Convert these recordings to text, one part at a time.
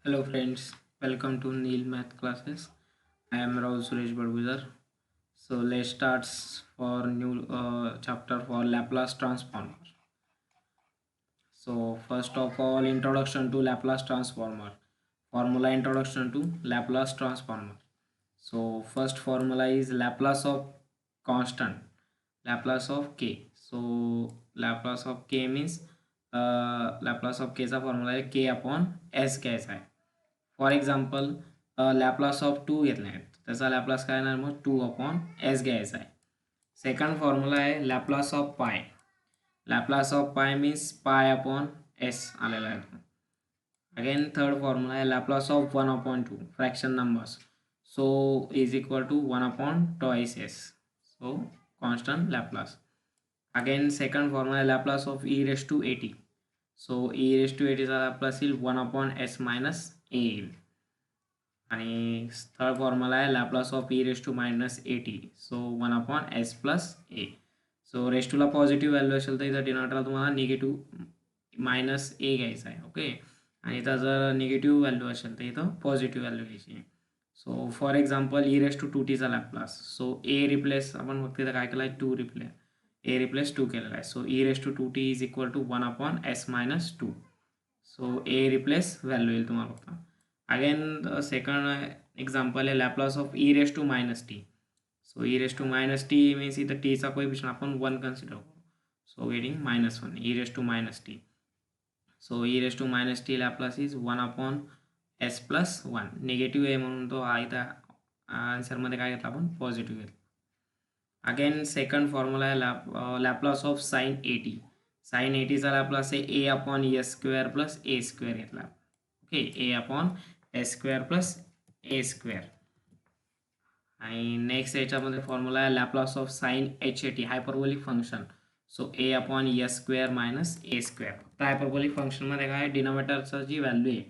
Hello friends, welcome to Neil Math Classes. I am Rahul Suresh Badgujar. So let's start for new chapter for Laplace transformer. So first of all, introduction to Laplace transformer. Formula introduction to Laplace transformer. So first formula is Laplace of constant, Laplace of k. So Laplace of k means Laplace of k चा formula आहे k upon s घ्यायचा आहे. For example Laplace of two घेतला आहे त्याचा Laplace काय येणार मग टू अपॉन एस घ्यायचा आहे. सेकंड फॉर्म्युला आहे Laplace of pi. Laplace of pi means pi upon S आलेला आहे. अगेन थर्ड फॉर्म्युला आहे Laplace of one upon two fraction numbers. So is equal to one upon twice S. So constant Laplace. Again second formula आहे Laplace of E raise to A T. So E raise to एटीचा Laplace येईल one upon S minus A येईल. आणि third formula आहे Laplace of E raise to minus A T. So one upon S plus A. So raise टूला positive value असेल तर इथं डिनॉमिनेटरला तुम्हाला निगेटिव्ह मायनस ए घ्यायचा आहे. ओके. आणि इथं जर निगेटिव्ह व्हॅल्यू असेल तर इथं पॉझिटिव्ह व्हॅल्यू घ्यायची आहे. So for example e raise to two टीचा लॅपलास. सो ए रिप्लेस आपण फक्त इथं काय केलं आहे two replace a replace two केलेला आहे. So E raise to two T is equal to one upon S minus two. So A replace value येईल तुम्हाला फक्त. अगेन सेकंड एक्झाम्पल आहे Laplace of E raise to minus t. So E raise to minus t means इथं टीचा coefficient आपण one consider करू. So getting minus one e raise to minus t. So E raise to minus t Laplace is one upon S plus one. Negative आहे म्हणून तो इथं आन्सरमध्ये काय घेतला आपण पॉझिटिव्ह घेतला. अगेन सेकंड फॉर्म्युला आहे Laplace of sine A T. Sine एटीचा लॅपलास आहे A upon S square plus A square घेतला. Okay. A upon S square plus A square. आणि नेक्स्ट याच्यामध्ये फॉर्म्युला आहे Laplace of sine H A T hyperbolic function. So A upon S square minus A square. फक्त hyperbolic फंक्शनमध्ये काय डिनोमिनेटरचं जी value आहे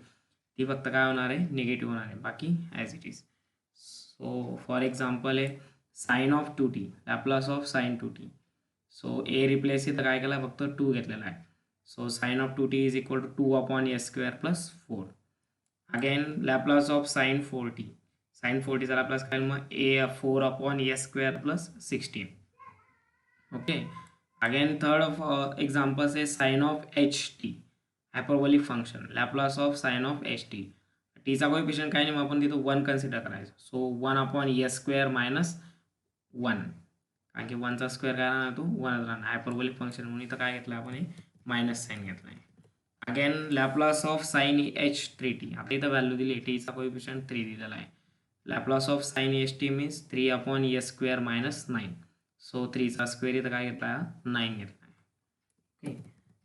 ती फक्त काय होणार आहे निगेटिव्ह होणार आहे. बाकी as it is. So for example आहे sine of two T Laplace of sine two T. So A replace इथं काय केलं फक्त टू घेतलेला आहे. So sine of two T is equal to two upon S square plus four. Again Laplace of sine four T. Sine four टीचा Laplace काय मग A four upon S square plus sixteen. Okay. Again third examples आहे sine of H T hyperbolic function. Laplace of sign of H T. टीचा coefficient काय नाही मग आपण तिथं वन कन्सिडर करायचं. So one upon S square minus one. कारण की वनचा स्क्वेअर काय राहणार तो वनच राहणार. हायपरबोलिक फंक्शन म्हणून इथं काय घेतलं आपण मायनस साईन घेतलं आहे. Again Laplace of sine H three T. आता इथं व्हॅल्यू दिली टीचा कोएफिशियंट थ्री दिलेला आहे. Laplace of sine H T means three upon S square minus nine. So थ्रीचा स्क्वेअर इथं काय घेतला नाईन घेतला आहे. ओके.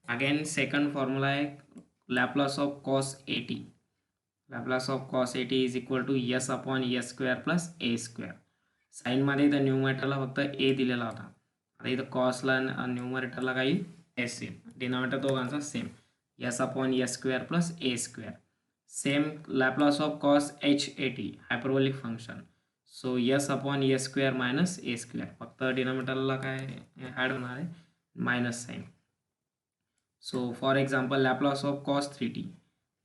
अगेन सेकंड फॉर्म्युला आहे Laplace of cos A T. Laplace of cos A T is equal to S upon S square plus A square. साईनमध्ये इथं न्यूमरेटरला फक्त ए दिलेला होता. आता इथं कॉसला न्यूमरेटरला काही एस येईल. डिनॉमिनेटर दोघांचा same S upon S square plus A square. Same Laplace of cos H A T hyperbolic function. So S upon S square minus A square. फक्त डिनॉमिनेटरला काय ॲड होणार आहे minus sine. So for example Laplace of cos three T.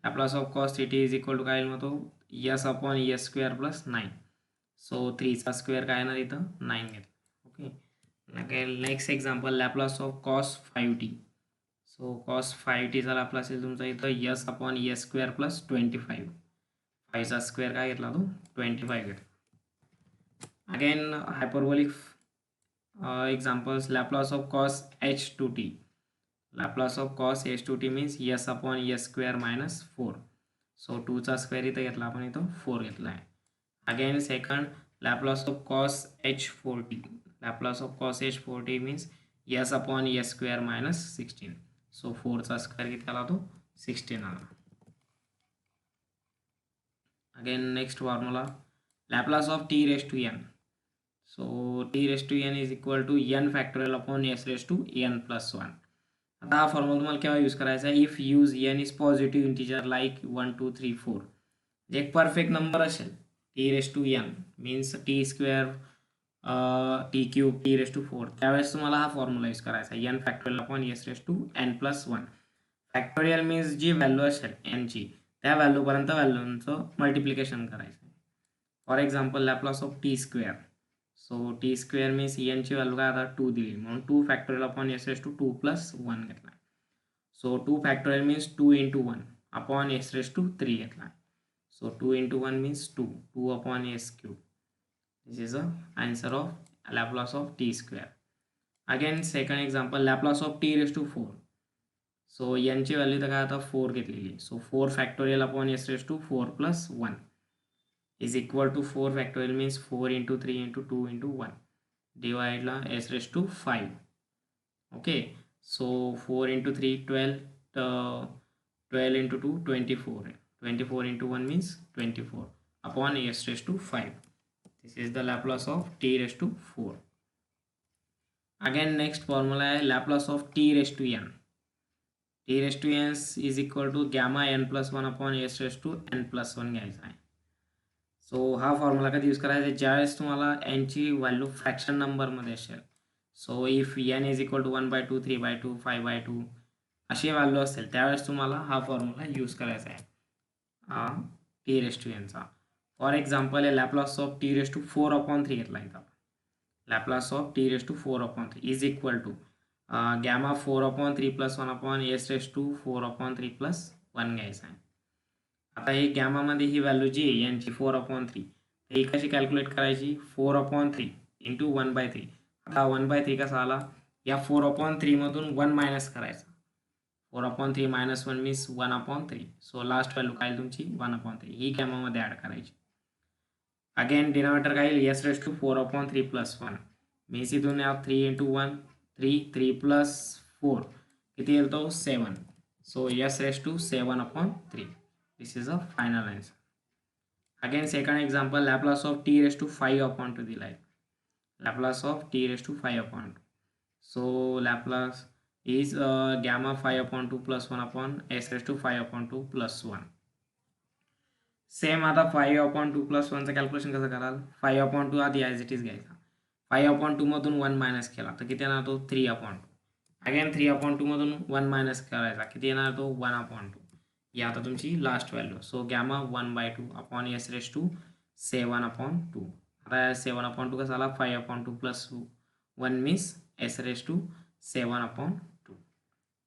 Laplace of cos three T is equal to काय येईल मग तो S upon S square plus nine. So थ्रीचा स्क्वेअर काय येणार इथं नाईन घेतला. Okay. Next example Laplace of cos five T. So cos five टीचा लॅपलास येईल तुमचा इथं S upon S square plus 25. फाईव्हचा स्क्वेअर काय घेतला तो 25 घेतला. Again hyperbolic examples Laplace of cos H two T. Laplace of cos H two T means S upon S square minus four. So टूचा स्क्वेअर इथं घेतला आपण इथं फोर घेतला आहे. Again second Laplace of cos H four T. Laplace of cos H four t means S upon S square minus sixteen. So फोरचा square किती आला तो 16 आला. Again next formula Laplace of T raise to n. So t raise to n is equal to n factorial upon S raise to n plus one. आता हा formula तुम्हाला केव्हा use करायचा आहे if use n is positive integer like 1 2 3 4. जे एक perfect number असेल t raise to n means t square t cube t raise to four त्यावेळेस तुम्हाला हा फॉर्म्युला यूज करायचा आहे n factorial upon S raise to n plus one. Factorial means जी value असेल एनची त्या व्हॅल्यूपर्यंत व्हॅल्यूंचं मल्टिप्लिकेशन करायचं आहे. For example Laplace of t square. So t square means ची व्हॅल्यू काय आता 2 दिली म्हणून 2 factorial upon S raise to 2 plus 1 घेतला. So 2 factorial means 2 into 1 upon S raise to 3 घेतला. So 2 into 1 means 2. 2 upon s cube. This is the answer of Laplace of t square. Again second example Laplace of t raised to 4. So यांची value तर काय आता 4 घेतलेली. So 4 factorial upon s raised to 4 plus 1 is equal to 4 factorial means 4 into 3 into 2 into 1 divide ला s raised to 5. Okay. So 4 into 3 12, 12 into 2 24. 24 into 1 means 24 upon s raised to 5. This is the Laplace of t raised to 4. Again next formula is Laplace of t raised to n. T raised to n is equal to gamma n plus 1 upon s raised to n plus 1 घ्यायचा आहे. So हा formula कधी use करायचा ज्यावेळेस तुम्हाला n ची value fraction नंबरमध्ये असेल. So if n is equal to 1/2 3/2 5/2 अशी व्हॅल्यू असेल त्यावेळेस तुम्हाला हा फॉर्म्युला यूज करायचा आहे टी रेस टू एनचा. फॉर एक्झाम्पल आहे Laplace of T raise to 4/3 घेतला इथं. Laplace of T raise to 4/3 is equal to gamma 4/3 plus 1 upon S raise to 4/3 plus 1 घ्यायचा आहे. आता ही गॅमामध्ये ही व्हॅल्यू जी आहे यांची 4/3 ही कशी कॅल्क्युलेट करायची 4/3 इंटू 1/3. आता 1/3 कसा आला या 4/3 मधून 1 मायनस करायचा. 4/3 minus 1 means 1/3. So last value काय तुमची 1/3 ही गॅमामध्ये ॲड करायची. अगेन डिनॉमिनेटर काय येईल s raise to 4/3 plus 1 means इथून 3 इंटू 1 3 प्लस 4 किती येईल तो 7. So s raise to 7/3. This is a final answer. Again second example Laplace of T raise to 5/2 दिला आहे. Laplace of T raise to 5/2. So Laplace is gamma 5/2 plus 1 upon s raised to 5/2 plus 1. Same आता 5/2 plus 1चं calculation कसं कराल 5/2 आधी as it is घ्यायचा. 5/2 मधून 1 minus केला तर किती येणार तो 3/2. अगेन 3/2 मधून 1 मायनस करायचा किती येणार तो 1/2. ही आता तुमची last value. So gamma 1/2 upon S raise to 7/2. आता 7/2 कसा आला 5/2 plus 1 means s raise to 7/2.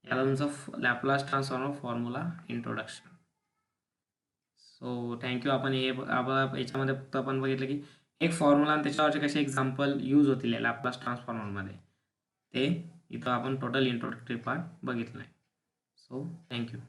याला तुमचा Laplace transformer formula introduction. So thank you. आपण याच्यामध्ये फक्त आपण बघितलं की एक फॉर्म्युला आणि त्याच्यावरचे कसे एक्झाम्पल यूज होतील लॅपलास ट्रान्सफॉर्मरमध्ये ते इथं आपण टोटल इंट्रोडक्टरी पार्ट बघितलं आहे. So thank you.